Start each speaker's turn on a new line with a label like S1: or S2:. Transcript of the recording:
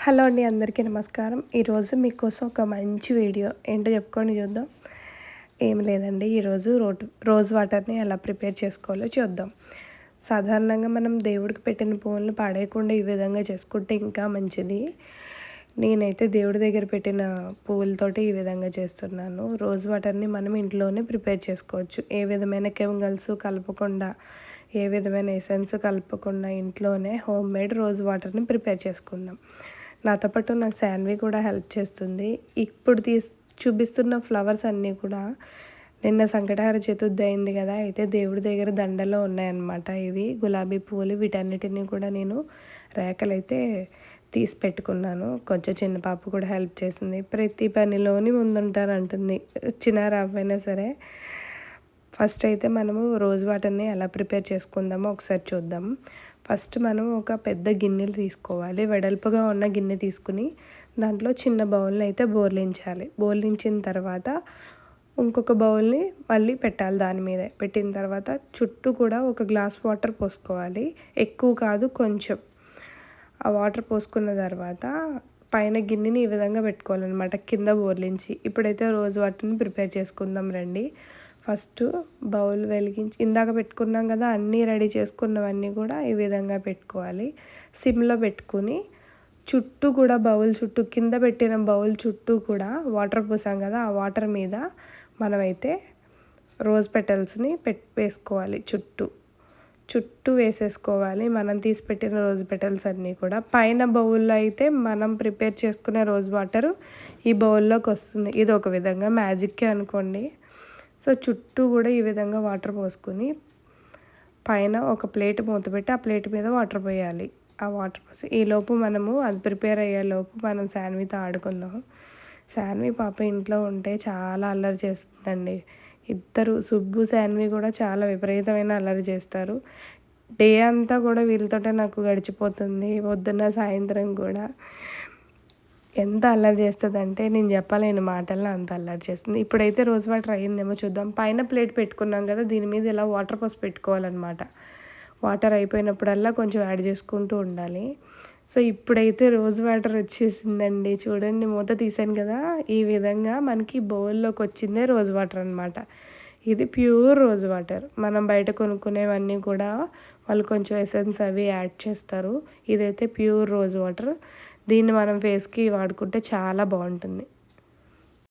S1: Hello అండి, అందరికీ నమస్కారం. ఈరోజు మీకోసం ఒక మంచి వీడియో ఏంటో చెప్పుకొని చూద్దాం. ఏమి లేదండి, ఈరోజు రోజ్ వాటర్ని ఎలా ప్రిపేర్ చేసుకోవాలో చూద్దాం. సాధారణంగా మనం దేవుడికి పెట్టిన పువ్వులను పడేయకుండా ఈ విధంగా చేసుకుంటే ఇంకా మంచిది. నేనైతే దేవుడి దగ్గర పెట్టిన పువ్వులతోటి ఈ విధంగా చేస్తున్నాను. రోజ్ వాటర్ని మనం ఇంట్లోనే ప్రిపేర్ చేసుకోవచ్చు. ఏ విధమైన కెమికల్స్ కలపకుండా, ఏ విధమైన ఎసెన్స్ కలపకుండా ఇంట్లోనే హోమ్ మేడ్ రోజ్ వాటర్ని ప్రిపేర్ చేసుకుందాం. నాతో పాటు నాకు శాన్వి కూడా హెల్ప్ చేస్తుంది. ఇప్పుడు చూపిస్తున్న ఫ్లవర్స్ అన్నీ కూడా నిన్న సంకటహార చతుర్థి అయింది కదా, అయితే దేవుడి దగ్గర దండలో ఉన్నాయన్నమాట. ఇవి గులాబీ పువ్వులు. వీటన్నిటిని కూడా నేను రేకలైతే తీసి పెట్టుకున్నాను. కొంచెం చిన్న పాప కూడా హెల్ప్ చేసింది. ప్రతి పనిలోని ముందుంటానంటుంది, చిన్న రావైనా సరే. ఫస్ట్ అయితే మనము రోజ్ వాటర్ని ఎలా ప్రిపేర్ చేసుకుందామో ఒకసారి చూద్దాం. ఫస్ట్ మనం ఒక పెద్ద గిన్నెలు తీసుకోవాలి. వెడల్పుగా ఉన్న గిన్నె తీసుకుని దాంట్లో చిన్న బౌల్ని అయితే బోర్లించాలి. బోర్లించిన తర్వాత ఇంకొక బౌల్ని మళ్ళీ పెట్టాలి. దాని మీద పెట్టిన తర్వాత చుట్టూ కూడా ఒక గ్లాస్ వాటర్ పోసుకోవాలి. ఎక్కువ కాదు, కొంచెం. ఆ వాటర్ పోసుకున్న తర్వాత పైన గిన్నెని ఈ విధంగా పెట్టుకోవాలన్నమాట, కింద బోర్లించి. ఇప్పుడైతే రోజ్ వాటర్ని ప్రిపేర్ చేసుకుందాం రండి. ఫస్ట్ బౌల్ వెలిగించి ఇందాక పెట్టుకున్నాం కదా, అన్నీ రెడీ చేసుకున్నవన్నీ కూడా ఈ విధంగా పెట్టుకోవాలి. సిమ్లో పెట్టుకుని చుట్టూ కూడా బౌల్ చుట్టూ, కింద పెట్టిన బౌల్ చుట్టూ కూడా వాటర్ పోసాం కదా, ఆ వాటర్ మీద మనమైతే రోజ్ పెటల్స్ని వేసుకోవాలి. చుట్టూ వేసేసుకోవాలి. మనం తీసి పెట్టిన రోజ్ పెటల్స్ అన్నీ కూడా. పైన బౌల్లో అయితే మనం ప్రిపేర్ చేసుకునే రోజ్ వాటర్ ఈ బౌల్లోకి వస్తుంది. ఇది ఒక విధంగా మ్యాజిక్కే అనుకోండి. సో చుట్టూ కూడా ఈ విధంగా వాటర్ పోసుకొని పైన ఒక ప్లేట్ మూత పెట్టి ఆ ప్లేట్ మీద వాటర్ పోయాలి. ఆ వాటర్ పోసి ఈలోపు మనము అది ప్రిపేర్ అయ్యేలోపు మనం శాన్వితో ఆడుకుందాం. శాన్వి పాప ఇంట్లో ఉంటే చాలా అల్లరి చేస్తుందండి. ఇద్దరు, సుబ్బు శాన్వి కూడా చాలా విపరీతమైన అల్లరి చేస్తారు. డే అంతా కూడా వీళ్ళతోటే నాకు గడిచిపోతుంది, పొద్దున్న సాయంత్రం కూడా. ఎంత అల్లరి చేస్తుందంటే నేను చెప్పలేను మాటల్లో, అంత అల్లరి చేస్తుంది. ఇప్పుడైతే రోజ్ వాటర్ అయ్యిందేమో చూద్దాం. పైన ప్లేట్ పెట్టుకున్నాం కదా, దీని మీద ఇలా వాటర్ పోసి పెట్టుకోవాలన్నమాట. వాటర్ అయిపోయినప్పుడల్లా కొంచెం యాడ్ చేసుకుంటూ ఉండాలి. సో ఇప్పుడైతే రోజ్ వాటర్ వచ్చేసిందండి. చూడండి, మూత తీసాను కదా, ఈ విధంగా మనకి బౌల్లోకి వచ్చిందే రోజ్ వాటర్ అనమాట. ఇది ప్యూర్ రోజ్ వాటర్. మనం బయట కొనుక్కునేవన్నీ కూడా వాళ్ళు కొంచెం ఎసెన్స్ అవి యాడ్ చేస్తారు. ఇదైతే ప్యూర్ రోజ్ వాటర్. దీన్ని మనం ఫేస్కి వాడుకుంటే చాలా బాగుంటుంది.